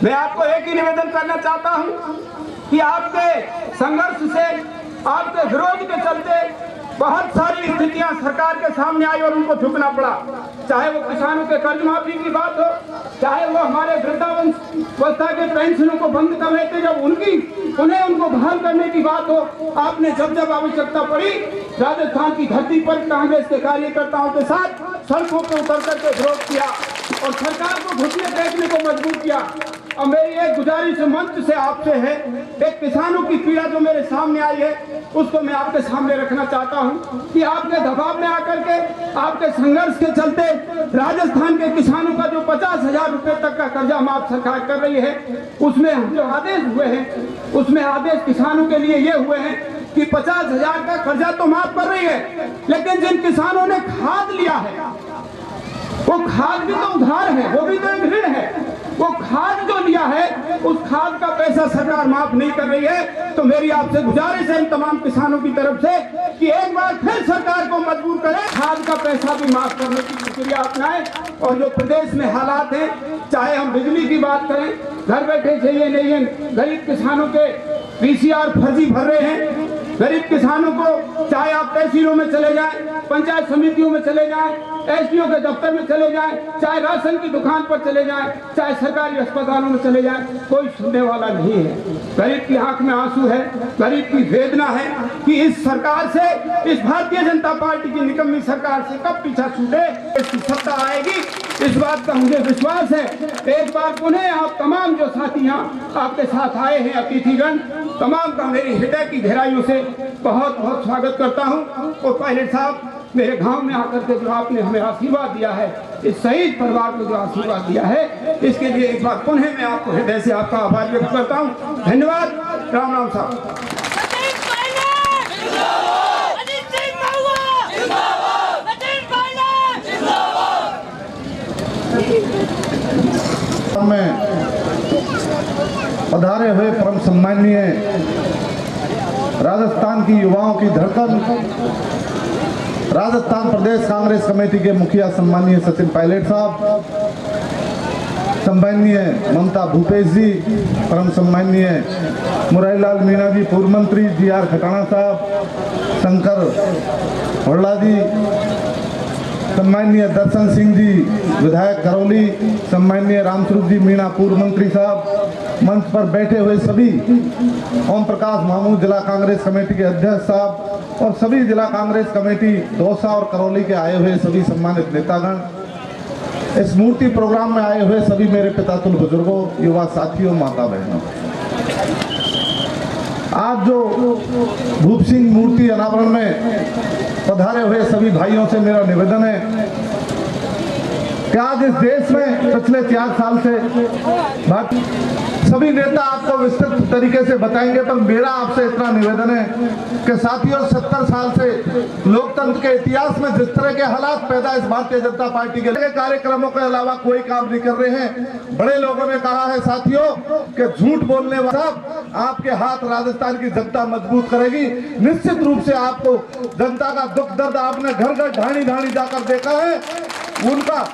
मैं आपको एक ही निवेदन करना चाहता हूं कि आपके संघर्ष से, आपके विरोध के चलते बहुत सारी स्थितियां सरकार के सामने आई और उनको झुकना पड़ा। चाहे वो किसानों के कर्ज माफी की बात हो, चाहे वो हमारे वृद्धावस्था के पेंशनों को बंद कर रहे थे जब उनको बहाल करने की बात हो, आपने जब जब आवश्यकता पड़ी राजस्थान की धरती पर कांग्रेस के कार्यकर्ताओं के साथ सड़कों पर उतर करके विरोध किया और सरकार को घुटने टेकने को मजबूर किया। और मेरी एक गुजारिश मंच से आपसे है, एक किसानों की पीड़ा जो मेरे सामने आई है उसको मैं आपके सामने रखना चाहता हूं कि आपके दबाव में आकर के, आपके संघर्ष के चलते राजस्थान के किसानों का जो 50,000 रुपए तक का कर्जा माफ सरकार कर रही है, उसमें जो आदेश हुए हैं, उसमें आदेश किसानों के लिए ये हुए हैं कि 50,000 का कर्जा तो माफ कर रही है, लेकिन जिन किसानों ने खाद लिया है वो खाद भी तो उधार है, वो भी तो एक ऋण है। वो खाद जो लिया है उस खाद का पैसा सरकार माफ नहीं कर रही है। तो मेरी आपसे गुजारिश है इन तमाम किसानों की तरफ से कि एक बार फिर सरकार को मजबूर करें, खाद का पैसा भी माफ करने की प्रक्रिया अपनाएं। और जो प्रदेश में हालात हैं, चाहे हम बिजली की बात करें, घर बैठे चाहिए नहीं है, गरीब किसानों के पीसीआर फर्जी भर रहे हैं। गरीब किसानों को चाहे आप तहसीलों में चले जाएं, पंचायत समितियों में चले जाएं, एसडीओ के दफ्तर में चले जाएं, चाहे राशन की दुकान पर चले जाएं, चाहे सरकारी अस्पतालों में चले जाएं, कोई सुनने वाला नहीं है। गरीब की आंख में आंसू है, गरीब की वेदना है कि इस सरकार से, इस भारतीय जनता पार्टी की निकम्मी सरकार से कब पीछा छूटे, इसकी सत्ता आएगी, इस बात का मुझे विश्वास है। एक बार पुनः आप तमाम जो साथी यहाँ आपके साथ आए हैं, अतिथिगण, तमाम का मेरी हृदय की गहराइयों से बहुत बहुत स्वागत करता हूँ। और पायलट साहब, मेरे गांव में आकर के जो आपने हमें आशीर्वाद दिया है, इस शहीद परिवार को जो आशीर्वाद दिया है, इसके लिए एक बार पुनः मैं आपको हृदय से आपका आभार व्यक्त करता हूँ। धन्यवाद। राम राम साहब। में पधारे हुए परम सम्माननीय राजस्थान की युवाओं की धड़कन, राजस्थान प्रदेश कांग्रेस कमेटी के मुखिया सम्माननीय सचिन पायलट साहब, सम्माननीय ममता भूपेश जी, परम सम्माननीय मुरारीलाल मीणा जी, पूर्व मंत्री जीआर खटाना साहब, शंकर होड़ला जी, सम्माननीय दर्शन सिंह जी विधायक करौली, सम्माननीय रामस्वरूप जी मीणा पूर्व मंत्री साहब, मंच पर बैठे हुए सभी, ओम प्रकाश महमूद जिला कांग्रेस कमेटी के अध्यक्ष साहब और सभी जिला कांग्रेस कमेटी दौसा और करौली के आए हुए सभी सम्मानित नेतागण, इस मूर्ति प्रोग्राम में आए हुए सभी मेरे पितातुल बुजुर्गों, युवा साथियों, माता बहनों, आज जो भूप सिंह मूर्ति अनावरण में पधारे हुए सभी भाइयों से मेरा निवेदन है कि आज इस देश में पिछले 4 साल से सभी नेता आपको विस्तृत तरीके से बताएंगे, पर मेरा आपसे इतना निवेदन है कि साथियों, 70 साल से लोकतंत्र के इतिहास में जिस तरह के हालात पैदा इस भारतीय जनता पार्टी के कार्यक्रमों के अलावा कोई काम नहीं कर रहे हैं। बड़े लोगों ने कहा है साथियों कि झूठ बोलने वाला आपके हाथ राजस्थान की जनता मजबूत करेगी। निश्चित रूप से आपको जनता का दुख दर्द आपने घर घर ढाणी ढाणी जाकर देखा है। उनका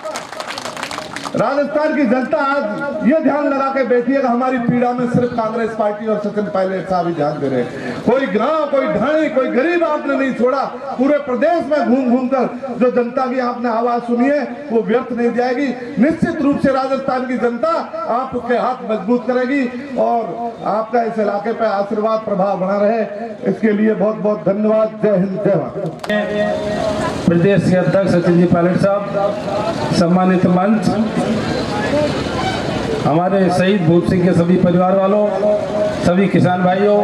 राजस्थान की जनता आज ये ध्यान लगा के बैठी है कि हमारी पीड़ा में सिर्फ कांग्रेस पार्टी और सचिन पायलट साहब ही ध्यान दे रहे हैं। कोई गांव, कोई ढाणी, कोई गरीब आपने नहीं छोड़ा। पूरे प्रदेश में घूम घूम कर जो जनता की आपने आवाज सुनी है वो व्यर्थ नहीं जाएगी। निश्चित रूप से राजस्थान की जनता आपके हाथ मजबूत करेगी और आपका इस इलाके पे आशीर्वाद प्रभाव बना रहे, इसके लिए बहुत बहुत धन्यवाद। जय हिंद, जय भारत। प्रदेश के अध्यक्ष सचिन जी पायलट साहब, सम्मानित मंच, हमारे शहीद भूप सिंह के सभी परिवार वालों, सभी किसान भाइयों,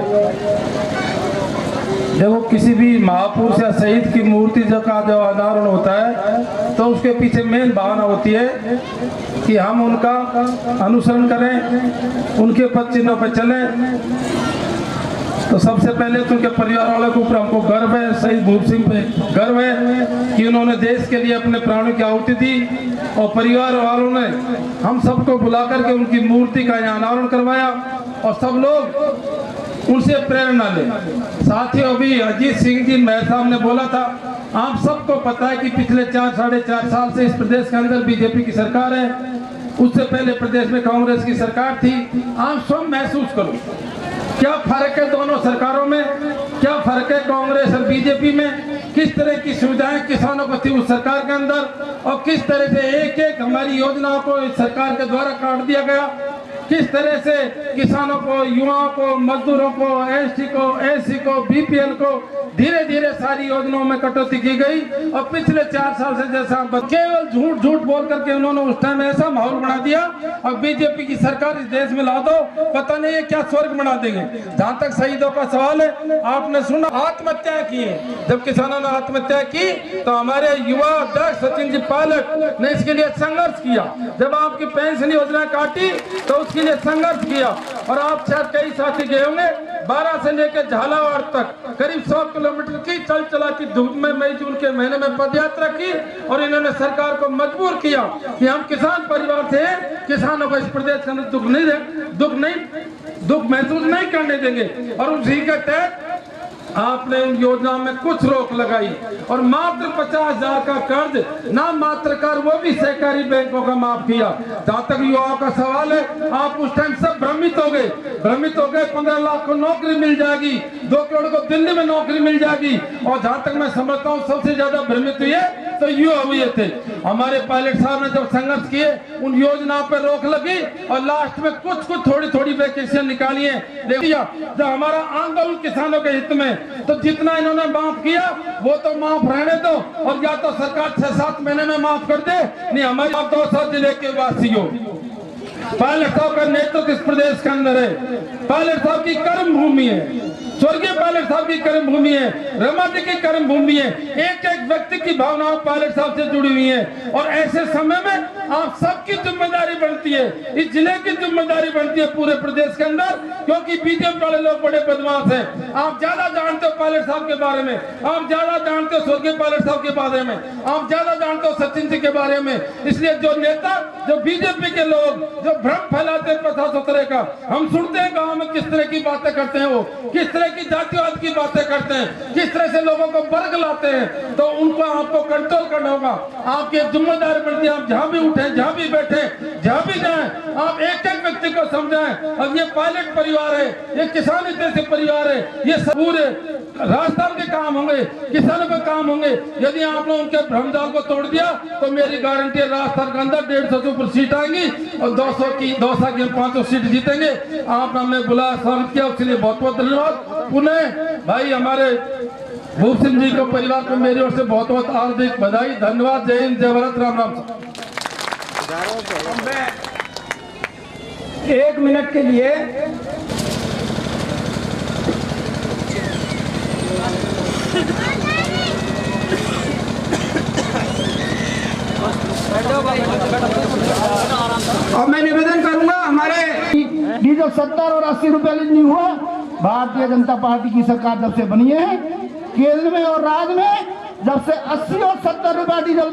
देखो किसी भी महापुरुष या शहीद की मूर्ति का जो अनावरण होता है तो उसके पीछे मेन भावना होती है कि हम उनका अनुसरण करें, उनके पद चिन्हों पर चलें। तो सबसे पहले तो उनके परिवार वालों के ऊपर हमको गर्व है, शहीद भूप सिंह पे गर्व है कि उन्होंने देश के लिए अपने प्राणों की आहुति दी और परिवार वालों ने हम सबको बुला करके उनकी मूर्ति का यहाँ अनावरण करवाया और सब लोग उनसे प्रेरणा ले। साथियों, अभी अजीत सिंह जी मेहर साहब ने बोला था, आप सबको पता है कि पिछले 4 साढ़े 4 साल से इस प्रदेश के अंदर बीजेपी की सरकार है उससे पहले प्रदेश में कांग्रेस की सरकार थी। आप स्वयं महसूस करो क्या फर्क है दोनों सरकारों में, क्या फर्क है कांग्रेस और बीजेपी में, किस तरह की सुविधाएं किसानों को थी उस सरकार के अंदर और किस तरह से एक एक हमारी योजनाओं को इस सरकार के द्वारा काट दिया गया, किस तरह से किसानों को, युवाओं को, मजदूरों को, एसटी को, एससी को, बीपीएल को धीरे धीरे सारी योजनाओं में कटौती की गई। और पिछले 4 साल से जैसा केवल झूठ झूठ बोल करके उन्होंने उस टाइम ऐसा माहौल बना दिया और बीजेपी की सरकार इस देश में ला दो, पता नहीं है क्या स्वर्ग बना देंगे। जहाँ तक शहीदों का सवाल है, आपने सुना आत्महत्या की है। जब किसानों ने आत्महत्या की तो हमारे युवा अध्यक्ष सचिन जी पायलट ने इसके लिए संघर्ष किया। जब आपकी पेंशन योजना काटी तो उसके लिए संघर्ष किया और आप शायद कई साथी गए होंगे 12 से लेकर झालावाड़ तक करीब 100 किलोमीटर की चल चलाती धूप में मई जून के महीने में पदयात्रा की और इन्होंने सरकार को मजबूर किया कि हम किसान परिवार से हैं, किसानों को इस प्रदेश के अंदर दुख महसूस नहीं करने देंगे। और उसी के तहत आपने उन योजनाओं में कुछ रोक लगाई और मात्र 50,000 का कर्ज नाम मात्र कर वो भी सहकारी बैंकों का माफ किया। जहाँ तक युवाओं का सवाल है, आप उस टाइम सब भ्रमित हो गए 15 लाख को नौकरी मिल जाएगी, 2 करोड़ को दिल्ली में नौकरी मिल जाएगी। और जहाँ तक मैं समझता हूँ सबसे ज्यादा भ्रमित हुए तो युवा हुए थे। हमारे पायलट साहब ने जब संघर्ष किए उन योजनाओं पर रोक लगी और लास्ट में कुछ थोड़ी वैकेंसियां निकाली है। जब हमारा आंदोलन किसानों के हित में, तो जितना इन्होंने माफ किया वो तो माफ रहने दो और या तो सरकार 6-7 महीने में माफ कर दे, नहीं हमारे आप दौसा जिले के वासियों, पायलट साहब का नेतृत्व इस प्रदेश के अंदर है। पायलट साहब की कर्म भूमि है, स्वर्गीय पायलट साहब की कर्म भूमि है, रमादेवी की कर्म भूमि है। एक एक व्यक्ति की भावनाएं पायलट साहब से जुड़ी हुई है और ऐसे समय में आप सबकी जिम्मेदारी बनती है, इस जिले की जिम्मेदारी बनती है पूरे प्रदेश के अंदर, क्योंकि बीजेपी वाले लोग बड़े बदमाश हैं। आप ज्यादा जानते हो पायलट साहब के बारे में, आप ज्यादा जानते हो स्वर्गीय पायलट साहब के बारे में, आप ज्यादा जानते हो सचिन जी के बारे में। इसलिए जो नेता, जो बीजेपी के लोग जो भ्रम फैलाते हैं प्रथा सत्रह का, हम सुनते हैं गाँव में किस तरह की बातें करते हैं, वो किस तरह की जातिवाद की बातें करते हैं, किस तरह से लोगों को वर्ग लाते हैं, तो उनको आपको कंट्रोल करना होगा। आपकी जिम्मेदारी बनती है, आप जहाँ भी उठे, जहाँ भी बैठे, जहाँ भी जाएं, आप एक एक व्यक्ति को समझाएं। अब ये पायलट परिवार है, ये किसान हितैषी परिवार है, ये पूरे राजस्थान के काम होंगे, किसानों के काम होंगे। यदि आपने उनके भ्रमजाल को तोड़ दिया तो मेरी गारंटी है राजस्थान के अंदर 150 से ऊपर सीट आएंगी और 200 की 500 सीट जीतेंगे। आपने हमें बुलाया, स्वागत किया, उसके लिए बहुत बहुत धन्यवाद। पुनः भाई हमारे भूप सिंह जी को, परिवार को मेरी ओर से बहुत बहुत हार्दिक बधाई, धन्यवाद। जय हिंद, जय भारत, राम राम। मैं 1 मिनट के लिए और मैं निवेदन करूंगा, हमारे डीजल 70 और 80 रुपए नहीं हुआ। भारतीय जनता पार्टी की सरकार जब से बनी है, केंद्र में और राज्य में जब से 80 और 70 रुपए डीजल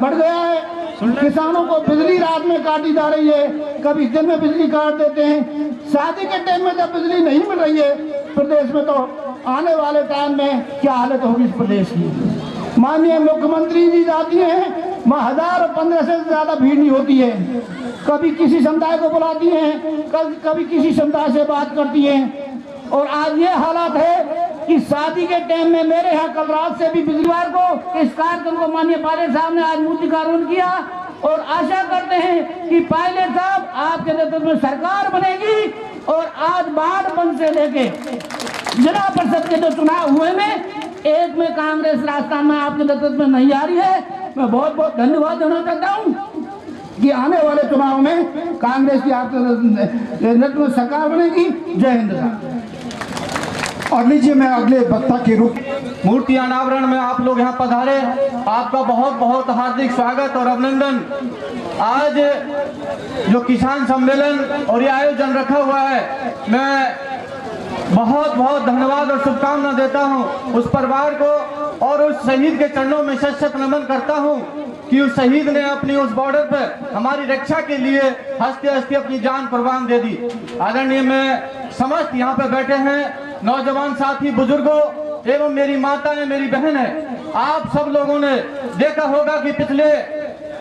बढ़ गया है। किसानों को बिजली रात में काटी जा रही है, कभी दिन में बिजली काट देते हैं। शादी के टाइम में जब बिजली नहीं मिल रही है प्रदेश में, तो आने वाले टाइम में क्या हालत होगी इस प्रदेश की। माननीय मुख्यमंत्री जी जाती हैं, वहाँ 1000 और 1500 से ज्यादा भीड़ नहीं होती है। कभी किसी समुदाय को बुलाती हैं, कभी किसी समुदाय से बात करती हैं। और आज ये हालात है कि शादी के टाइम में मेरे यहाँ कल रात से भी बिजलीवार को इस कार्यक्रम को माननीय पायलट साहब ने आज मूर्तिकारोहण किया और आशा करते हैं कि पायलट साहब आपके नेतृत्व में सरकार बनेगी। और आज वार्ड 1 से लेके जिला परिषद के जो चुनाव हुए में, एक में कांग्रेस राजस्थान में आपके नेतृत्व में नहीं आ रही है। मैं बहुत बहुत धन्यवाद देना चाहता हूँ कि आने वाले चुनाव में कांग्रेस की आपके नेतृत्व में सरकार बनेगी। जय हिंद। और लीजिए मैं अगले वक्ता के रूप मूर्ति अनावरण में आप लोग यहाँ पधारे, आपका बहुत बहुत हार्दिक स्वागत और अभिनंदन। आज जो किसान सम्मेलन और ये आयोजन रखा हुआ है, मैं बहुत बहुत धन्यवाद और शुभकामना देता हूँ उस परिवार को और उस शहीद के चरणों में शत शत नमन करता हूँ कि उस शहीद ने अपनी उस बॉर्डर पर हमारी रक्षा के लिए हंसते हंसते अपनी जान कुर्बान दे दी। आदरणीय मैं समस्त यहाँ पे बैठे हैं नौजवान साथी, बुजुर्गों एवं मेरी माता ने, मेरी बहन है, आप सब लोगों ने देखा होगा कि पिछले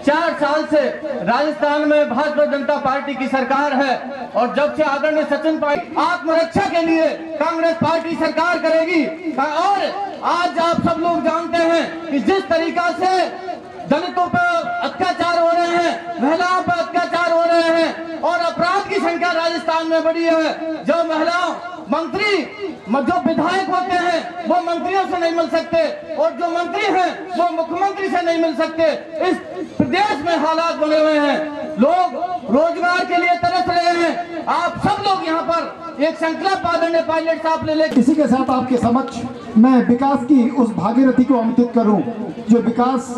4 साल से राजस्थान में भाजपा जनता पार्टी की सरकार है और जब से आदरणीय सचिन पायलट आत्मरक्षा के लिए कांग्रेस पार्टी सरकार करेगी। और आज आप सब लोग जानते हैं कि जिस तरीका से दलितों पर अत्याचार हो रहे हैं, महिलाओं पर अत्याचार हो रहे हैं और अपराध की संख्या राजस्थान में बढ़ी है। जो महिलाओं मंत्री जो विधायक होते हैं वो मंत्रियों से नहीं मिल सकते और जो मंत्री हैं वो मुख्यमंत्री से नहीं मिल सकते। इस प्रदेश में हालात बने हुए हैं, लोग रोजगार के लिए तरस रहे हैं। आप सब लोग यहाँ पर एक संकल्प आदरणीय पायलट साहब ले इसी के साथ आपके समक्ष मैं विकास की उस भागीरथी को आमंत्रित करूं जो विकास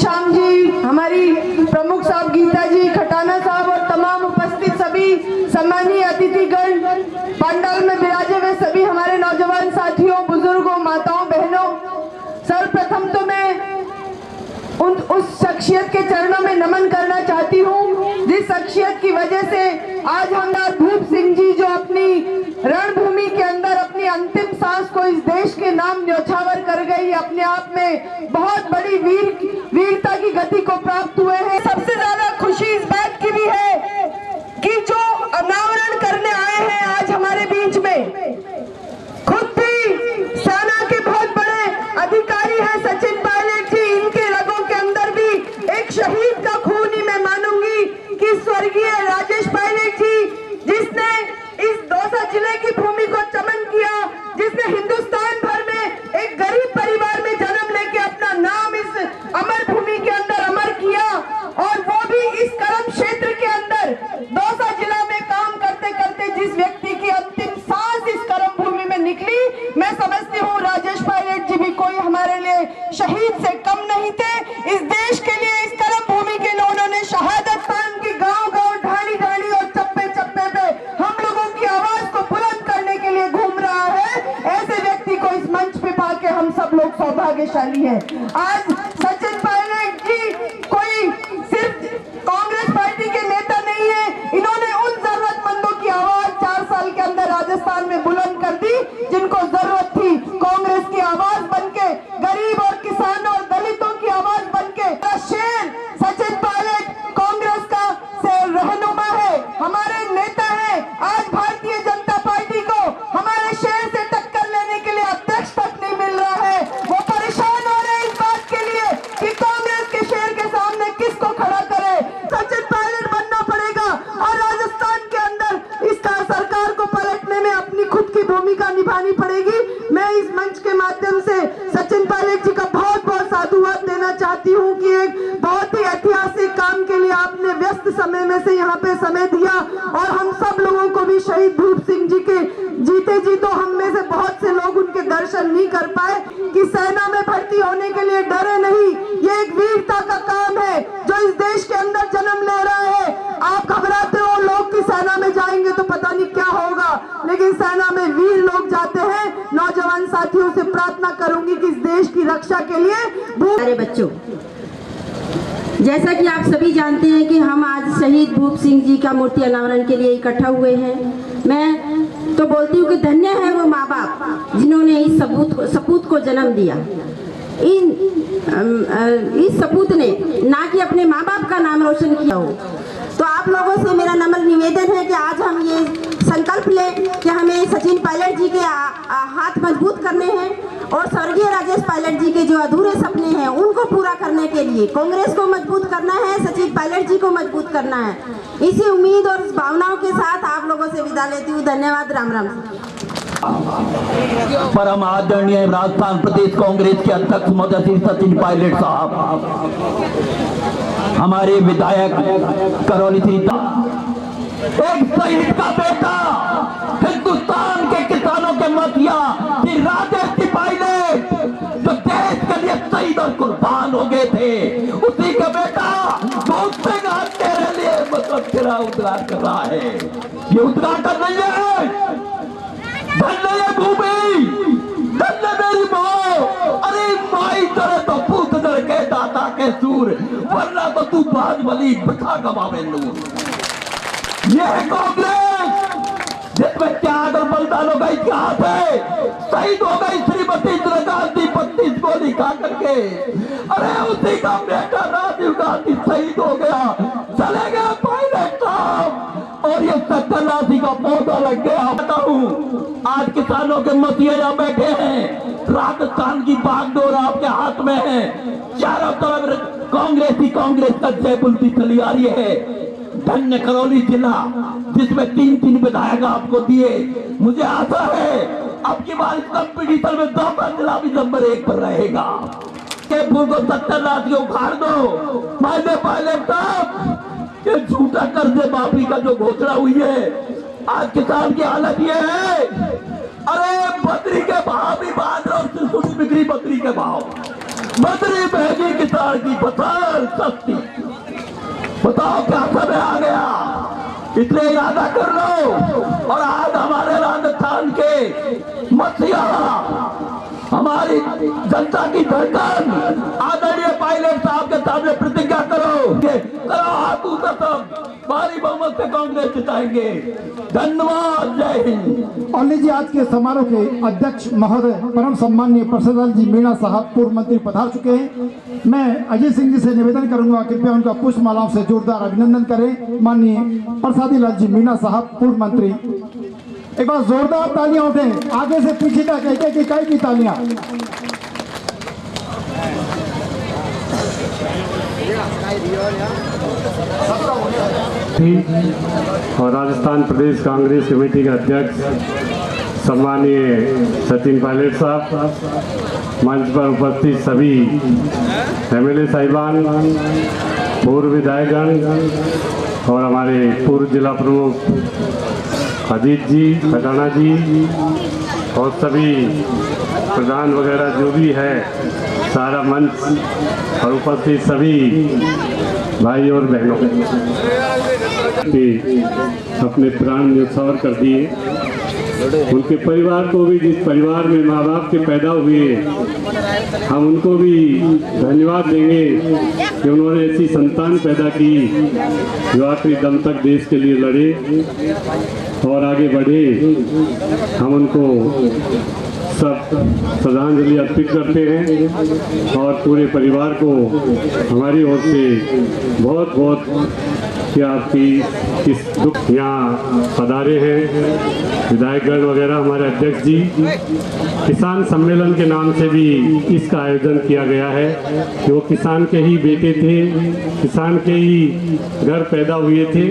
श्याम जी, हमारी प्रमुख साहब गीता जी, खटाना साहब और तमाम उपस्थित सभी सम्मानीय अतिथिगण, पंडाल में विराजे हुए सभी हमारे नौजवान साथियों, बुजुर्गों, माताओं, बहनों, सर्वप्रथम तो मैं उस शख्सियत के चरणों में नमन करना चाहती हूँ जिस शख्सियत की वजह से आज हमारे भूप सिंह जी जो अपनी रणभूमि के अंदर अपनी अंतिम सांस को इस देश के नाम न्योछावर कर गई, अपने आप में बहुत बड़ी वीरता की गति को प्राप्त हुए हैं। सबसे ज्यादा खुशी इस बात की भी है कि जो अनावरण करने आए हैं आज हमारे बीच में, खुद भी सेना के बहुत बड़े अधिकारी हैं सचिन पायलट जी, इनके रगों के अंदर भी एक शहीद का खून ही मैं मानूंगी कि स्वर्गीय राजेश पायलट जी, जिसने इस दौसा जिले की भूमि को चमन किया, जिसने हिंदुस्तान भर में एक गरीब परिवार में जन्म लेके अपना नाम इस अमर भूमि के अंदर अमर किया और वो भी इस कर्म क्षेत्र के अंदर दौसा जिला में काम करते करते जिस व्यक्ति की अंतिम सांस इस कर्म भूमि में निकली, मैं समझती हूँ राजेश पायलट जी भी कोई हमारे लिए शहीद से कम नहीं थे। इस देश के लिए इस कर्म भूमि के लिए उन्होंने शहादत पान की, गांव गांव, ढाणी ढाणी और चप्पे चप्पे पे हम लोगों की आवाज को बुलंद करने के लिए घूम रहा है। ऐसे व्यक्ति को इस मंच पे पाके हम सब लोग सौभाग्यशाली हैं। आज सचिन पायलट जी कोई सिर्फ कांग्रेस पार्टी के नेता नहीं है, इन्होंने उन जरूरतमंदों की आवाज 4 साल के अंदर राजस्थान में बुलंद कर दी जिनको जरूरत थी। कांग्रेस की आवाज बनके, गरीब और किसान और दलितों की आवाज बनके, शेर सचिन पायलट कांग्रेस का रहनुमा है, हमारे नेता है। आज भारतीय जनता पार्टी को हमारे शेर से टक्कर लेने के लिए अध्यक्ष तक नहीं मिल रहा है। वो परेशान हो रहे हैं इस बात के लिए कि कांग्रेस के शेर के सामने किसको खड़ा करे। सचिन पायलट बनना पड़ेगा और राजस्थान के अंदर इस सरकार को पलटने में अपनी खुद की भूमिका निभानी पड़ेगी। मैं इस मंच के माध्यम से सचिन पायलट जी का बहुत बहुत साधुवाद देना चाहती हूँ कि एक बहुत ही ऐतिहासिक काम के लिए आपने व्यस्त समय में से यहाँ पे समय दिया और हम सब लोगों को भी शहीद भूप सिंह जी के जीते जी तो हम में से बहुत से लोग उनके दर्शन नहीं कर पाए कि सेना में भर्ती होने के लिए डरे नहीं। ये एक वीरता का काम है जो इस देश के अंदर जन्म ले रहा है। आप घबराते हो लोग की सेना में जाएंगे तो पता नहीं क्या होगा, लेकिन सेना में वीर लोग जाते हैं। नौजवान साथियों से प्रार्थना करूंगी कि इस देश की रक्षा के लिए अरे बच्चों, जैसा कि आप सभी जानते हैं कि हम आज शहीद भूप सिंह जी का मूर्ति अनावरण के लिए इकट्ठा हुए हैं। मैं तो बोलती हूँ कि धन्य है वो माँ बाप जिन्होंने इस सपूत को जन्म दिया। इस सपूत ने ना कि अपने माँ बाप का नाम रोशन किया हो। तो आप लोगों से मेरा नम्र निवेदन है कि आज हम ये संकल्प लें कि हमें सचिन पायलट जी के हाथ मजबूत करने हैं और स्वर्गीय राजेश पायलट जी के जो अधूरे सपने हैं उनको पूरा करने के लिए कांग्रेस को मजबूत करना है, सचिन पायलट जी को मजबूत करना है। इसी उम्मीद और इस भावनाओं के साथ आप लोगों से विदा लेती हूँ। धन्यवाद। राम राम। परम आदरणीय राजस्थान प्रदेश कांग्रेस के अध्यक्ष महोदय श्री सचिन पायलट साहब, हमारे विधायक करौली श्री एक शहीद का बेटा, हिंदुस्तान के किसानों के मतिया श्री राजेश पायलट जो देश के लिए शहीद और कुर्बान हो गए थे, उसी का बेटा बहुत से तेरे लिए मतलब तेरा उद्घाटन कर रहा है। ये उद्घाटन नहीं है। धन्य भूमि, धन्य मेरी माँ। अरे माई तेरे तो पूत दर के दाता के सूर, वरना तो तू बाज बली बिठा गवावे नूर। ये है कांग्रेस, जिसमें त्याग और बलिदानों का इतिहास है। शहीद हो गई श्रीमती इंदिरा गांधी 32 गोली खा करके। अरे उसी का बेटा राजीव गांधी शहीद हो गया, चले गए पायलट साहब, और ये सत्यानाशी का पौधा लग गया। बताऊं, आज किसानों के मसीहे यहाँ बैठे हैं, राजस्थान की बागडोर आपके हाथ में है, चारों तरफ कांग्रेस का जय बुलती चली आ रही है। धन्य करौली जिला जिसमें 3 विधायक आपको दिए, मुझे आशा है अब की बार इस कंपटीशन में दोपहर जिला भी नंबर 1 पर रहेगा। के फूल को 70 लाख उखाड़ दो। मायने पायलट साहब, ये झूठा कर्जे माफी का जो घोषणा हुई है, आज किसान की हालत ये है, अरे बदरी के भाव भी बांध रहे, सिलसुली बिक्री बदरी के भाव, बदरी महंगी, किसान की फसल सस्ती। बताओ क्या समय आ गया, इसलिए इरादा कर लो। और आज हमारे राजस्थान के मसीहा, हमारी जनता की धड़कन आदरणीय पायलट साहब के सामने प्रतिज्ञा करो हाथ ऊपर, सब भारी बहुमत से कांग्रेस जिताएंगे। धन्यवाद, जय हिंद। और लीजिए आज के समारोह के अध्यक्ष महोदय परम सम्माननीय प्रसाद जी मीणा साहब पूर्व मंत्री पधार चुके हैं। मैं अजय सिंह जी से निवेदन करूंगा कृपया उनका पुष्प मालाओं से जोरदार अभिनंदन करें। माननीय प्रसादी लाल जी मीणा साहब पूर्व मंत्री, एक बार जोरदार तालियां उठें, आगे से पीछे तक एक इकाई की तालियां। और राजस्थान प्रदेश कांग्रेस कमेटी के अध्यक्ष सम्मानीय सचिन पायलट साहब, मंच पर उपस्थित सभी एमएलए साहिबान, पूर्व विधायकगण और हमारे पूर्व जिला प्रमुख अजीत जी, खटाना जी और सभी प्रधान वगैरह जो भी है, सारा मंच और उपस्थित सभी भाई और बहनों के अपने प्राण न्यौछावर कर दिए। उनके परिवार को भी, जिस परिवार में माँ बाप के पैदा हुए, हम उनको भी धन्यवाद देंगे कि उन्होंने ऐसी संतान पैदा की जो आखिरी दम तक देश के लिए लड़े और आगे बढ़े। हम उनको सब श्रद्धांजलि अर्पित करते हैं और पूरे परिवार को हमारी ओर से बहुत बहुत कि आपकी इस दुख यहाँ पधारे हैं विधायकगण वगैरह, हमारे अध्यक्ष जी। किसान सम्मेलन के नाम से भी इसका आयोजन किया गया है कि वो किसान के ही बेटे थे, किसान के ही घर पैदा हुए थे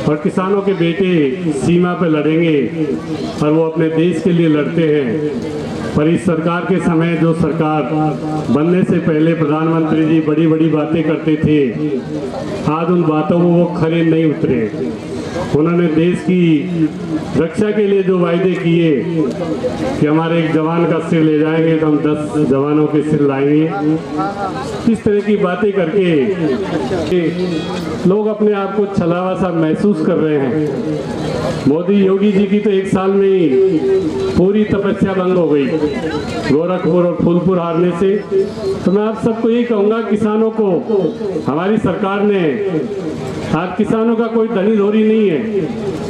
और किसानों के बेटे सीमा पे लड़ेंगे और वो अपने देश के लिए लड़ते हैं। पर इस सरकार के समय, जो सरकार बनने से पहले प्रधानमंत्री जी बड़ी बड़ी बातें करते थे, आज उन बातों को वो खरे नहीं उतरे। उन्होंने देश की रक्षा के लिए जो वायदे किए कि हमारे एक जवान का सिर ले जाएंगे तो हम 10 जवानों के सिर लाएंगे, इस तरह की बातें करके लोग अपने आप को छलावा सा महसूस कर रहे हैं। मोदी योगी जी की तो 1 साल में ही पूरी तपस्या बंद हो गई गोरखपुर और फूलपुर हारने से। तो मैं आप सबको यही कहूँगा, किसानों को हमारी सरकार ने, आज किसानों का कोई धनी धोरी नहीं है।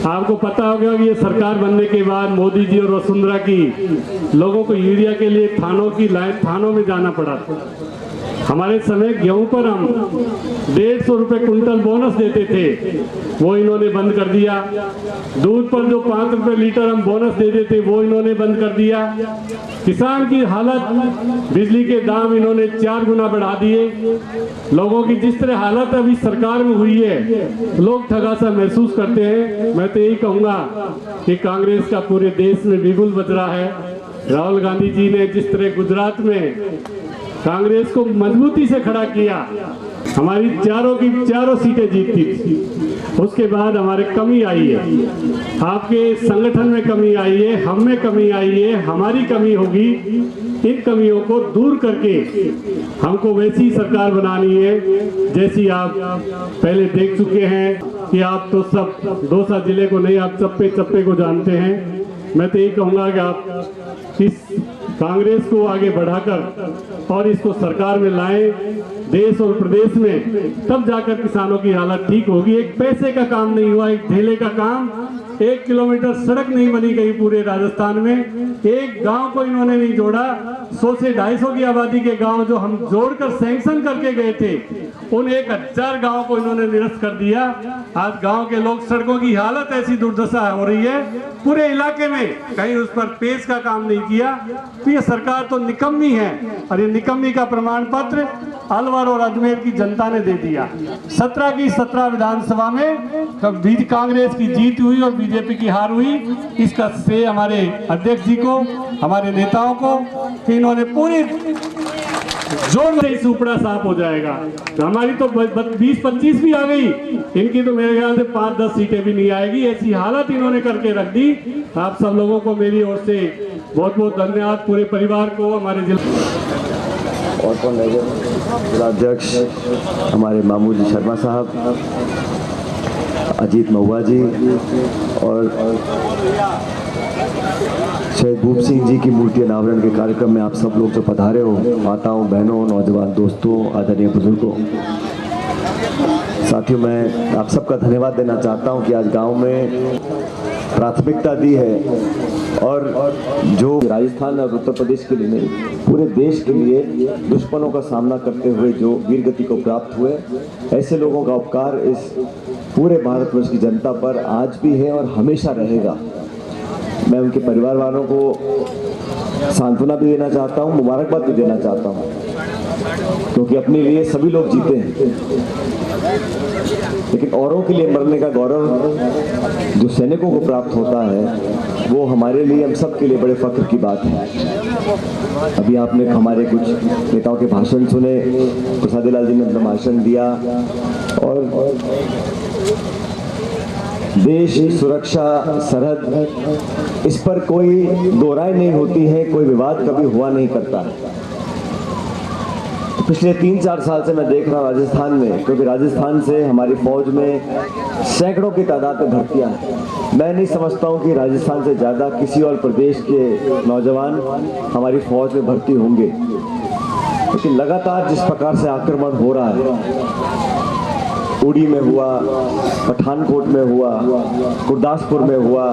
आपको पता होगा कि ये सरकार बनने के बाद मोदी जी और वसुंधरा की लोगों को यूरिया के लिए थानों में जाना पड़ा था। हमारे समय गेहूं पर हम 150 रुपए कुंटल बोनस देते थे, वो इन्होंने बंद कर दिया। दूध पर जो 5 रुपए लीटर हम बोनस देते थे, वो इन्होंने बंद कर दिया। किसान की हालत, बिजली के दाम इन्होंने 4 गुना बढ़ा दिए। लोगों की जिस तरह हालत अभी सरकार में हुई है, लोग ठगा सा महसूस करते हैं। मैं तो यही कहूँगा कि कांग्रेस का पूरे देश में बिगुल बज रहा है। राहुल गांधी जी ने जिस तरह गुजरात में कांग्रेस को मजबूती से खड़ा किया, हमारी चारों सीटें जीती थी। उसके बाद हमारे कमी आई है, आपके संगठन में कमी आई है, हम में कमी आई है, हमारी कमी होगी। इन कमियों को दूर करके हमको वैसी सरकार बनानी है जैसी आप पहले देख चुके हैं कि आप तो सब दौसा जिले को नहीं, आप चप्पे चप्पे को जानते हैं। मैं तो यही कहूँगा कि आप इस कांग्रेस को आगे बढ़ाकर और इसको सरकार में लाएं देश और प्रदेश में, तब जाकर किसानों की हालत ठीक होगी। एक पैसे का काम नहीं हुआ, एक ढेले का काम 1 किलोमीटर सड़क नहीं बनी कहीं पूरे राजस्थान में, एक गांव को इन्होंने नहीं जोड़ा। 100 से 250 की आबादी के गांव जो हम जोड़कर सैंक्शन करके गए थे, उन 1000 गांव को इन्होंने निरस्त कर दिया। आज गांव के लोग, सड़कों की हालत ऐसी दुर्दशा हो रही है पूरे इलाके में, कहीं उस पर पेश का काम नहीं किया। तो ये सरकार तो निकम्मी है, और ये निकम्मी का प्रमाण पत्र अलवर और अजमेर की जनता ने दे दिया। 17 की 17 विधानसभा में कांग्रेस की जीत हुई और बीजेपी की हार हुई। इसका श्रेय हमारे अध्यक्ष जी को, हमारे नेताओं को, कि इन्होंने पूरी जोर से सुपड़ा साफ हो जाएगा। तो हमारी तो 20-25 भी आ गई, इनकी तो मेरे ख्याल से 5-10 सीटें भी नहीं आएगी। ऐसी हालत इन्होंने करके रख दी। आप सब लोगों को मेरी ओर से बहुत बहुत धन्यवाद, पूरे परिवार को, हमारे जिला और कौन रहेगा, जिलाध्यक्ष हमारे मामू जी शर्मा साहब, अजीत महुआ जी और शहीद भूप सिंह जी की मूर्ति अनावरण के कार्यक्रम में आप सब लोग जो पधारे हो, माताओं, बहनों, नौजवान दोस्तों, आदरणीय बुजुर्गों, साथियों, मैं आप सबका धन्यवाद देना चाहता हूं कि आज गांव में प्राथमिकता दी है और जो राजस्थान और उत्तर प्रदेश के लिए नहीं, पूरे देश के लिए दुश्मनों का सामना करते हुए जो वीर गति को प्राप्त हुए, ऐसे लोगों का उपकार इस पूरे भारतवर्ष की जनता पर आज भी है और हमेशा रहेगा। मैं उनके परिवार वालों को सांत्वना भी देना चाहता हूँ, मुबारकबाद भी देना चाहता हूँ, क्योंकि अपने लिए सभी लोग जीते हैं, लेकिन औरों के लिए मरने का गौरव जो सैनिकों को प्राप्त होता है, वो हमारे लिए, हम सब के लिए बड़े फख्र की बात है। अभी आपने हमारे कुछ नेताओं के भाषण सुने, प्रसादीलाल जी ने अपना भाषण दिया, और देश, सुरक्षा, सरहद, इस पर कोई दो राय नहीं होती है, कोई विवाद कभी हुआ नहीं करता है। पिछले 3-4 साल से मैं देख रहा हूँ राजस्थान में, क्योंकि राजस्थान से हमारी फौज में सैकड़ों की तादाद में भर्तियां हैं। मैं नहीं समझता हूँ कि राजस्थान से ज़्यादा किसी और प्रदेश के नौजवान हमारी फौज में भर्ती होंगे, लेकिन लगातार जिस प्रकार से आक्रमण हो रहा है, उड़ी में हुआ, पठानकोट में हुआ, गुरदासपुर में हुआ,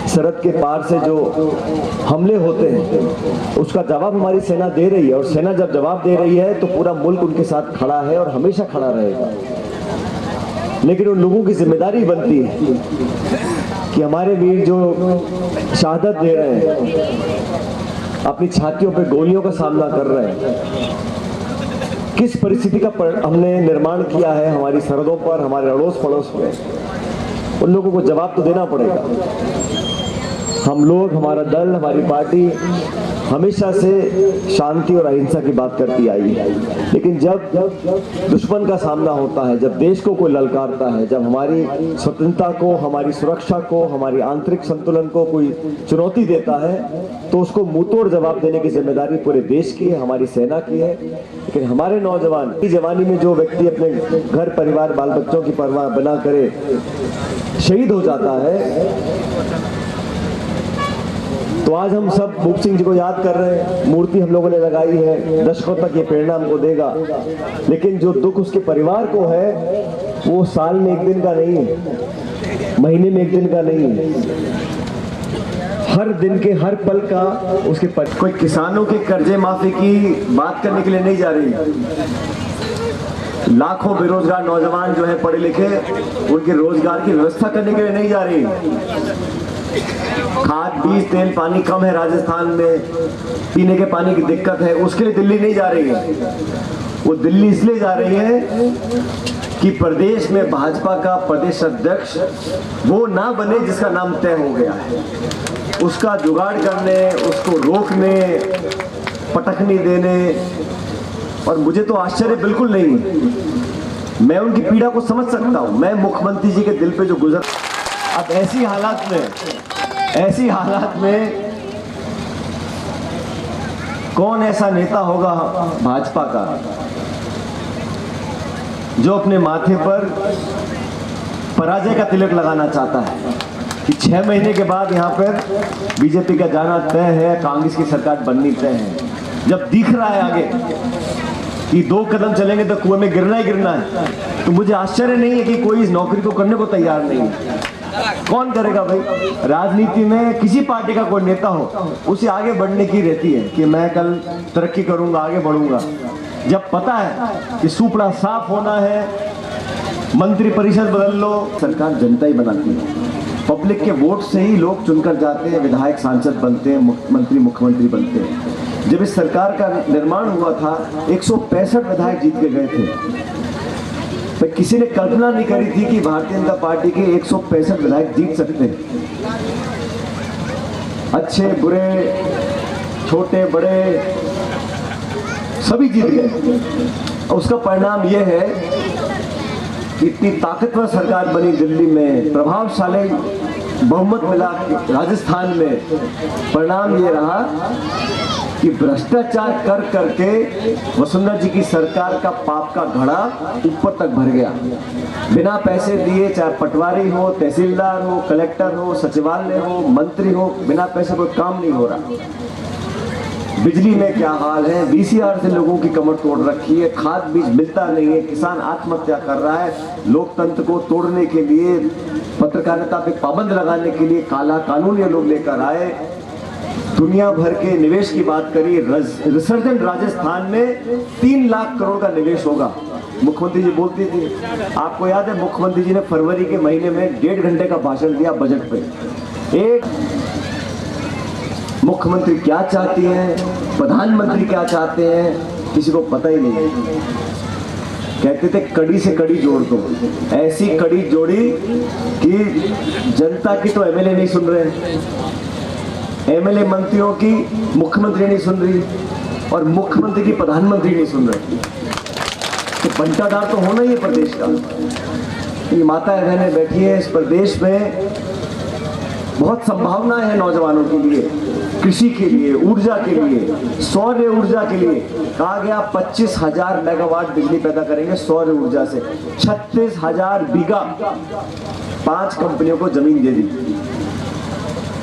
सरहद के पार से जो हमले होते हैं, उसका जवाब हमारी सेना दे रही है, और सेना जब जवाब दे रही है तो पूरा मुल्क उनके साथ खड़ा है और हमेशा खड़ा रहेगा। लेकिन उन लोगों की जिम्मेदारी बनती है कि हमारे वीर जो शहादत दे रहे हैं, अपनी छातियों पे गोलियों का सामना कर रहे हैं, किस परिस्थिति का हमने निर्माण किया है हमारी सरहदों पर, हमारे अड़ोस पड़ोस में, उन लोगों को जवाब तो देना पड़ेगा। हम लोग, हमारा दल, हमारी पार्टी हमेशा से शांति और अहिंसा की बात करती आई है, लेकिन जब दुश्मन का सामना होता है, जब देश को कोई ललकारता है, जब हमारी स्वतंत्रता को, हमारी सुरक्षा को, हमारी आंतरिक संतुलन को कोई चुनौती देता है, तो उसको मुंहतोड़ जवाब देने की जिम्मेदारी पूरे देश की है, हमारी सेना की है। लेकिन हमारे नौजवान की जवानी में जो व्यक्ति अपने घर परिवार बाल बच्चों की परवाह बना करे शहीद हो जाता है, तो आज हम सब भूप सिंह जी को याद कर रहे हैं। मूर्ति हम लोगों ने लगाई है, दशकों तक ये प्रेरणा हमको देगा, लेकिन जो दुख उसके परिवार को है वो साल में 1 दिन का नहीं है, महीने में 1 दिन का नहीं है, हर दिन के हर पल का उसके कोई किसानों के कर्जे माफी की बात करने के लिए नहीं जा रही। लाखों बेरोजगार नौजवान जो है पढ़े लिखे, उनके रोजगार की व्यवस्था करने के लिए नहीं जा रही। खाद, बीज, तेल, पानी कम है राजस्थान में, पीने के पानी की दिक्कत है, उसके लिए दिल्ली नहीं जा रही है। वो दिल्ली इसलिए जा रही है कि प्रदेश में भाजपा का प्रदेश अध्यक्ष वो ना बने जिसका नाम तय हो गया है। उसका जुगाड़ करने, उसको रोकने, पटखनी देने, और मुझे तो आश्चर्य बिल्कुल नहीं है। मैं उनकी पीड़ा को समझ सकता हूं। मैं मुख्यमंत्री जी के दिल पे जो गुजर, अब ऐसी हालात में कौन ऐसा नेता होगा भाजपा का जो अपने माथे पर पराजय का तिलक लगाना चाहता है कि 6 महीने के बाद यहाँ पर बीजेपी का जाना तय है, कांग्रेस की सरकार बननी तय है। जब दिख रहा है आगे कि 2 कदम चलेंगे तो कुएं में गिरना ही गिरना है, तो मुझे आश्चर्य नहीं है कि कोई इस नौकरी को करने को तैयार नहीं है। कौन करेगा भाई? राजनीति में किसी पार्टी का कोई नेता हो, उसे आगे बढ़ने की रहती है कि मैं कल तरक्की करूंगा, आगे बढ़ूंगा। जब पता है कि सुपड़ा साफ होना है, मंत्री परिषद बदल लो, सरकार जनता ही बनाती है। पब्लिक के वोट से ही लोग चुनकर जाते हैं, विधायक सांसद बनते हैं, मंत्री मुख्यमंत्री बनते हैं। जब इस सरकार का निर्माण हुआ था 165 विधायक जीत के गए थे, तो किसी ने कल्पना नहीं करी थी कि भारतीय जनता पार्टी के 165 विधायक जीत सकते हैं। अच्छे बुरे, छोटे बड़े सभी जीत गए। और उसका परिणाम यह है कि इतनी ताकतवर सरकार बनी दिल्ली में, प्रभावशाली बहुमत मिला राजस्थान में। परिणाम ये रहा कि भ्रष्टाचार कर करके वसुंधरा जी की सरकार का पाप का घड़ा ऊपर तक भर गया। बिना पैसे दिए, चाहे पटवारी हो, तहसीलदार हो, कलेक्टर हो, सचिवालय हो, मंत्री हो, बिना पैसे कोई काम नहीं हो रहा। बिजली में क्या हाल है, VCR से लोगों की कमर तोड़ रखी है, खाद बीज मिलता नहीं है, किसान आत्महत्या कर रहा है। लोकतंत्र को तोड़ने के लिए, पत्रकारिता पे पाबंद लगाने के लिए काला कानून ये लोग लेकर आए। दुनिया भर के निवेश की बात करी, रिसर्जेंट राजस्थान में 3 लाख करोड़ का निवेश होगा। मुख्यमंत्री जी बोलती थी, आपको याद है मुख्यमंत्री जी ने फरवरी के महीने में 1.5 घंटे का भाषण दिया बजट पे। एक मुख्यमंत्री क्या चाहती हैं, प्रधानमंत्री क्या चाहते हैं, किसी को पता ही नहीं। कहते थे कड़ी से कड़ी जोड़ दो, ऐसी कड़ी जोड़ी कि जनता की तो MLA नहीं सुन रहे, MLA मंत्रियों की मुख्यमंत्री नहीं सुन रही, और मुख्यमंत्री की प्रधानमंत्री नहीं सुन रहे। तो बंटाधार तो होना ही है प्रदेश का। ये माताएं बहनें बैठी है, इस प्रदेश में बहुत संभावनाएं हैं नौजवानों के लिए, कृषि के लिए, ऊर्जा के लिए, सौर ऊर्जा के लिए। कहा गया 25,000 मेगावाट बिजली पैदा करेंगे सौर ऊर्जा से। 36,000 बीघा 5 कंपनियों को जमीन दे दी,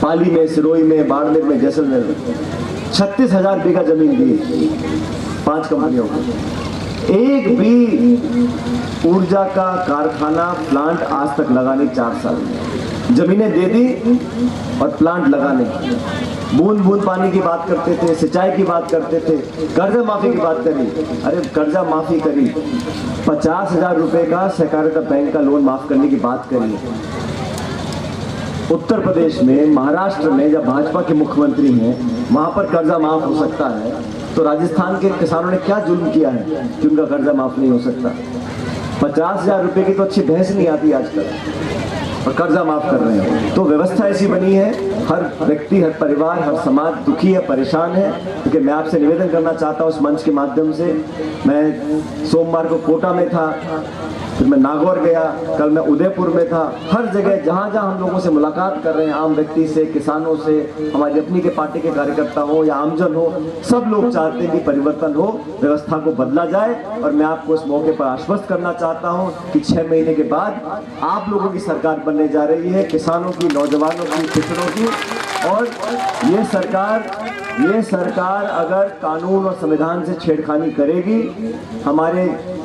पाली में, सिरोही में, बाड़मेर में, जैसलमेर में। 36,000 बीघा जमीन दी 5 कंपनियों को। एक भी ऊर्जा का कारखाना, प्लांट आज तक लगा नहीं। 4 साल में जमीनें दे दी और प्लांट लगाने। बूंद बूंद पानी की बात करते थे, सिंचाई की बात करते थे, कर्जा माफी की बात करी। अरे कर्जा माफी करी, 50,000 रुपए का सहकारिता बैंक का लोन माफ करने की बात करी। उत्तर प्रदेश में, महाराष्ट्र में जब भाजपा के मुख्यमंत्री हैं, वहां पर कर्जा माफ हो सकता है, तो राजस्थान के किसानों ने क्या जुल्म किया है कि उनका कर्जा माफ नहीं हो सकता? 50,000 रुपए की तो अच्छी भैंस नहीं आती आजकल, और कर्जा माफ कर रहे हैं। तो व्यवस्था ऐसी बनी है, हर व्यक्ति, हर परिवार, हर समाज दुखी है, परेशान है। क्योंकि मैं आपसे निवेदन करना चाहता हूँ इस मंच के माध्यम से। मैं सोमवार को कोटा में था, फिर मैं नागौर गया, कल मैं उदयपुर में था। हर जगह जहाँ जहाँ हम लोगों से मुलाकात कर रहे हैं, आम व्यक्ति से, किसानों से, हमारी अपनी के पार्टी के कार्यकर्ता हो या आमजन हो, सब लोग चाहते हैं कि परिवर्तन हो, व्यवस्था को बदला जाए। और मैं आपको इस मौके पर आश्वस्त करना चाहता हूँ कि 6 महीने के बाद आप लोगों की सरकार बनने जा रही है, किसानों की, नौजवानों की, पिछड़ों की। और ये सरकार अगर कानून और संविधान से छेड़खानी करेगी, हमारे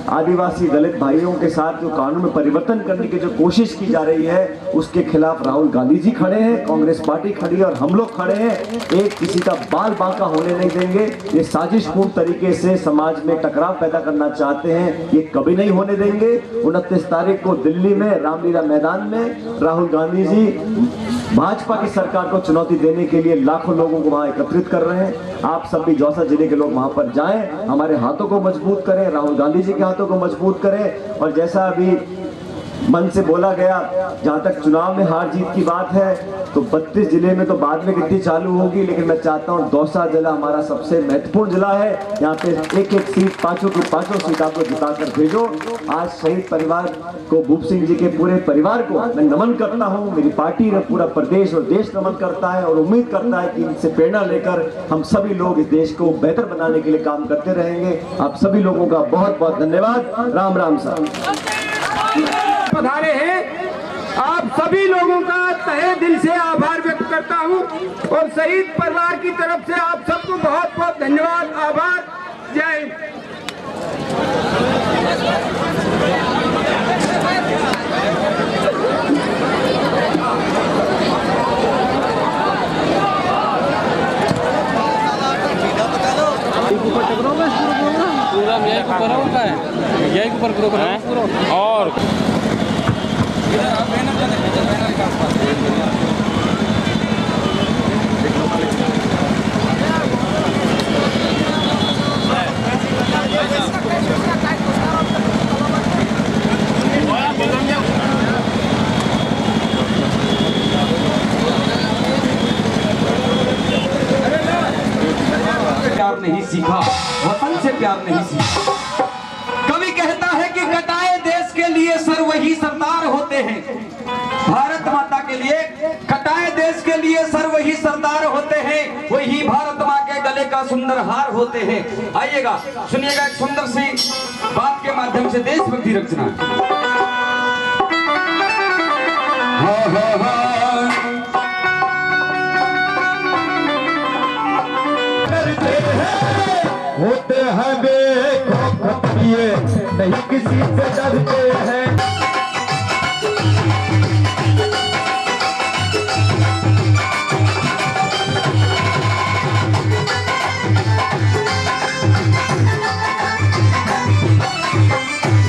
आदिवासी दलित भाइयों के साथ जो कानून में परिवर्तन करने की जो कोशिश की जा रही है, उसके खिलाफ राहुल गांधी जी खड़े हैं, कांग्रेस पार्टी खड़ी है और हम लोग खड़े हैं। एक किसी का बाल बांका होने नहीं देंगे। ये साजिशपूर्ण तरीके से समाज में टकराव पैदा करना चाहते हैं, ये कभी नहीं होने देंगे। 29 तारीख को दिल्ली में रामलीला मैदान में राहुल गांधी जी भाजपा की सरकार को चुनौती देने के लिए लाखों लोगों को वहां एकत्रित कर रहे हैं। आप सब भी जौसा जिले के लोग वहां पर जाएं, हमारे हाथों को मजबूत करें, राहुल गांधी जी के हाथों को मजबूत करें। और जैसा अभी मन से बोला गया, जहां तक चुनाव में हार जीत की बात है, तो 32 जिले में तो बाद में गिनती चालू होगी, लेकिन मैं चाहता हूं दौसा जिला हमारा सबसे महत्वपूर्ण जिला है। यहाँ पे एक एक सीट, पांचों की पांचों सीट आपको जिताकर भेजो। आज शहीद परिवार को, भूप सिंह जी के पूरे परिवार को मैं नमन करता हूँ। मेरी पार्टी ने, पूरा प्रदेश और देश नमन करता है और उम्मीद करता है कि इनसे प्रेरणा लेकर हम सभी लोग इस देश को बेहतर बनाने के लिए काम करते रहेंगे। आप सभी लोगों का बहुत बहुत धन्यवाद। राम राम साहब पधारे हैं, आप सभी लोगों का तहे दिल से आभार व्यक्त करता हूं और शहीद परिवार की तरफ से आप सबको बहुत बहुत धन्यवाद, आभार। जय हिंद। और प्यार नहीं सीखा, वतन से प्यार नहीं सीखा। कवि कहता है कि कटाए देश के लिए सर वही सरदार होते हैं। भारत माता के लिए कटाए देश के लिए सर वही सरदार होते हैं, वही भारत माँ के गले का सुंदर हार होते हैं। आइएगा, सुनिएगा एक सुंदर सी बात के माध्यम से देशभक्ति रचना। होते हैं बेखौफ ये नहीं किसी से डरते हैं।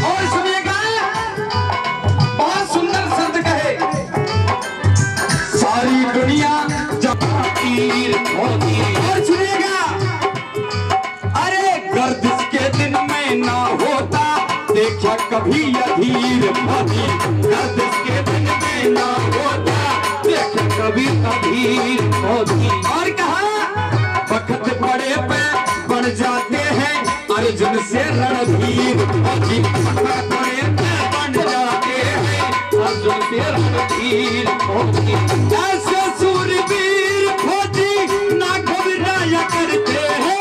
और सुनिएगा, बहुत सुंदर शब्द कहे, सारी दुनिया तीर होती। और सुनिएगा, गर्दिश के दिन में ना होता देखा कभी अधीर भाती। गर्दिश के दिन में ना होता देखा कभी अधीर होती। और कहा वक्त बड़े पे बढ़ जाते हैं अर्जुन से रणधीर फौजी। वक्त बड़े पे बढ़ जाते हैं अर्जुन से रणधीर फौजी। ऐसे सूरवीर फौजी ना घबराया करते हैं,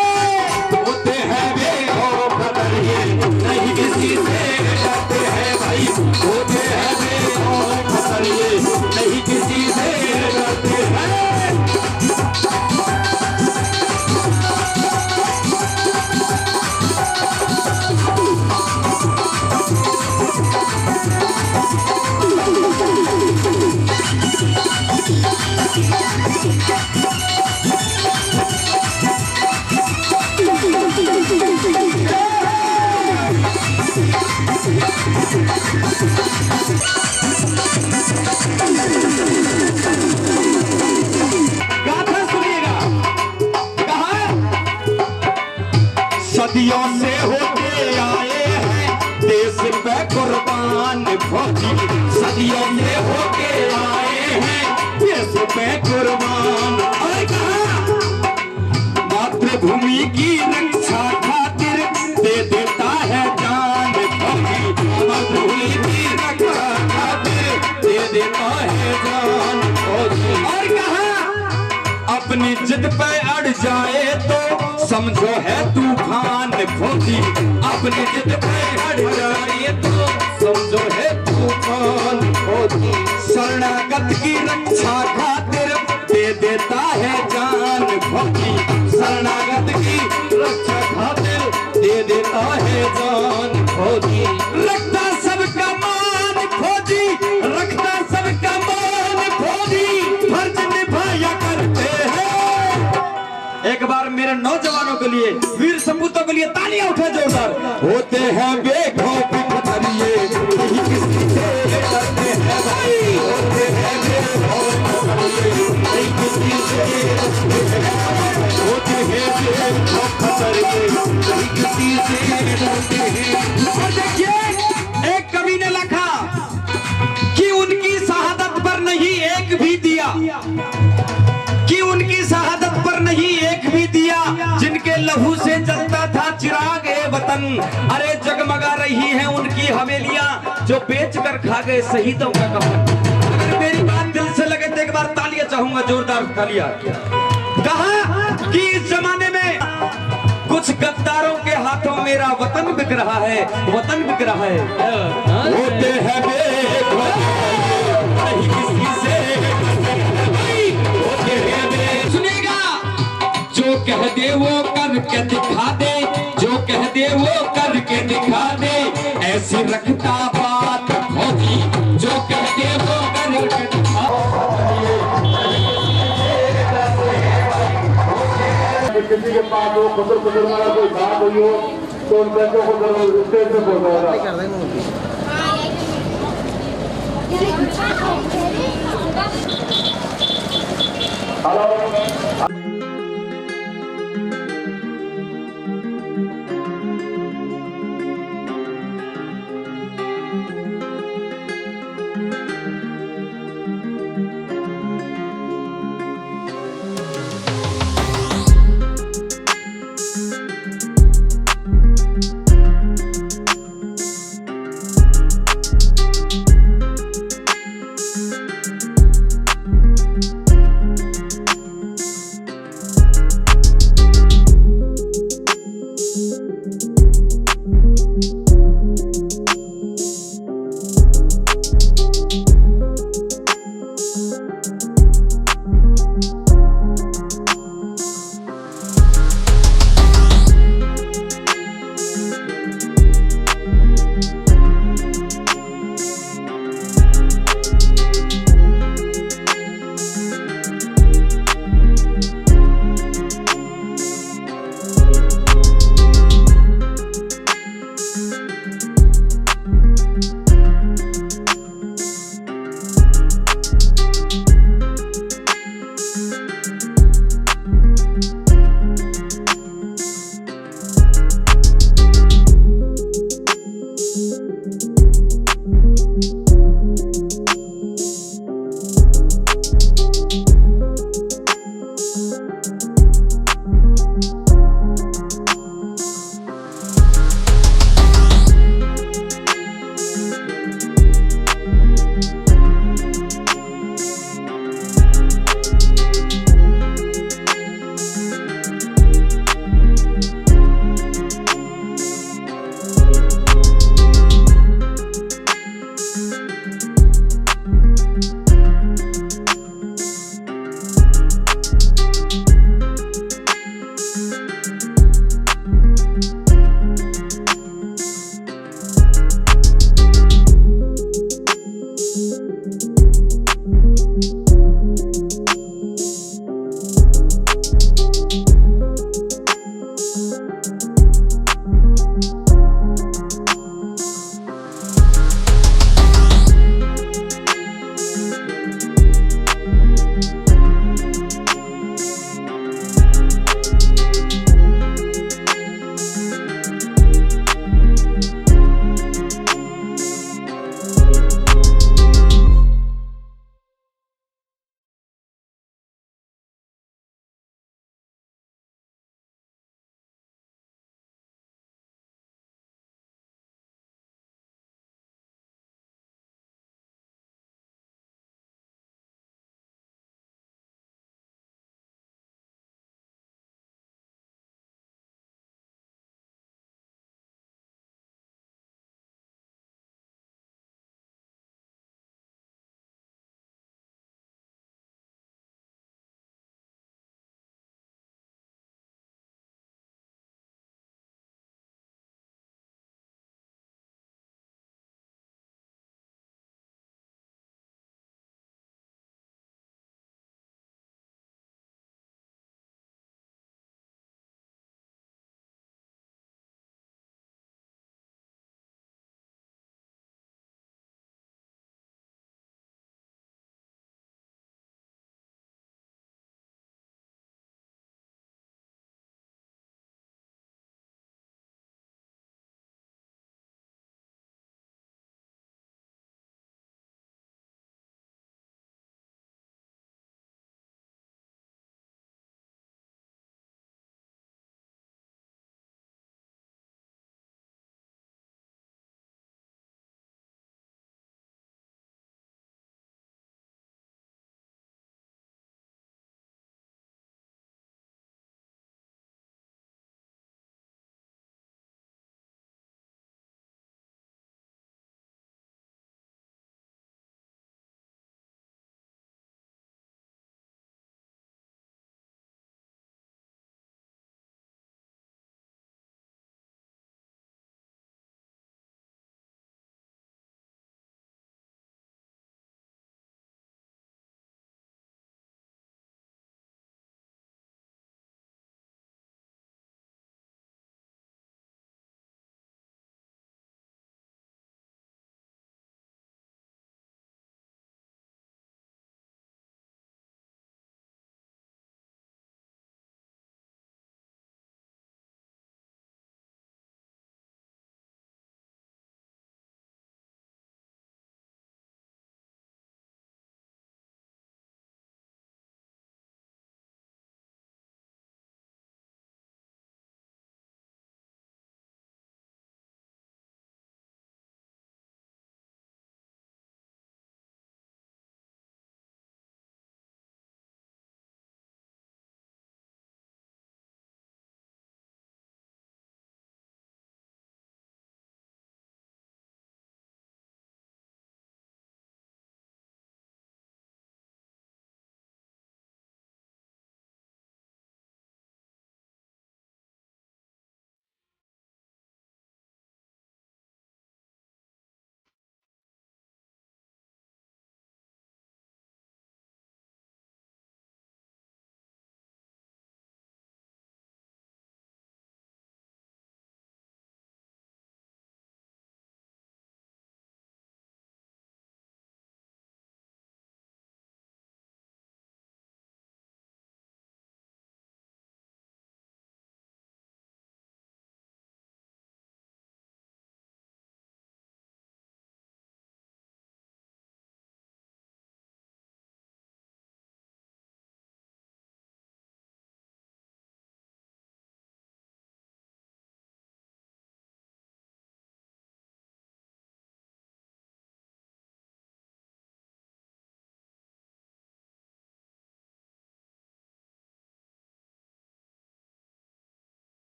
नहीं किसी से डरते हैं भाई। होते हैं बेखौफ ये नहीं किसी से डरते हैं। सदियों से होते आए हैं देश पे कुर्बान फौजी। सदियों से होते आए हैं देश पे कुर्बान। और कहा मातृभूमि की रक्षा खातिर दे देता है जान फौजी। मातृभूमि की रक्षा खातिर दे देता है जान फौजी। और कहा अपनी जिद पे अड़ जाए तो समझो है तूफान फौजी। अपनी जिद पे अड़ जाए तो समझो है तूफान फौजी। शरणागत की रक्षा खातिर दे देता है जान फौजी। शरणागत की रक्षा खातिर दे देता है जान फौजी। रखता सबका मान फौजी, रखता सबका मान फौजी, फर्ज निभाया करते हैं। एक बार मेरे नौजवानों के लिए, वीर सपूतों के लिए तालियां उठे जोरदार। होते हैं बेखौफ ये नहीं किसी से डरते हैं भाई। होते हैं बेखौफ ये नहीं किसी से डरते हैं। होते हैं बेखौफ ये नहीं किसी से डरते हैं। और देखिए, एक कवि ने लिखा कि उनकी शहादत पर नहीं एक भी दिया, कि उनकी शहादत पर नहीं एक भी दिया, जिनके लहू से जलता था चिराग ए वतन। अरे जगमगा रही हैं उनकी हवेलियां जो बेच कर खा गए शहीदों का कफन। अगर मेरी बात दिल से लगे तो एक बार तालियां चाहूंगा, जोरदार तालियां। कहा कि इस जमाने में कुछ गद्दारों के हाथों मेरा वतन बिक रहा है, वतन बिक रहा है। होते हैं नहीं किसी से। सुनेगा, जो कह दे वो करके दिखा दे, जो कह दे वो करके दिखा दे, ऐसी रखता बात फौजी। जो कह दे वो करके दिखा किसी के पास हो, खुद वाला कोई बात हुई हो तो उन बच्चों को जरूर स्टेज पे पहुंचाएगा। हेलो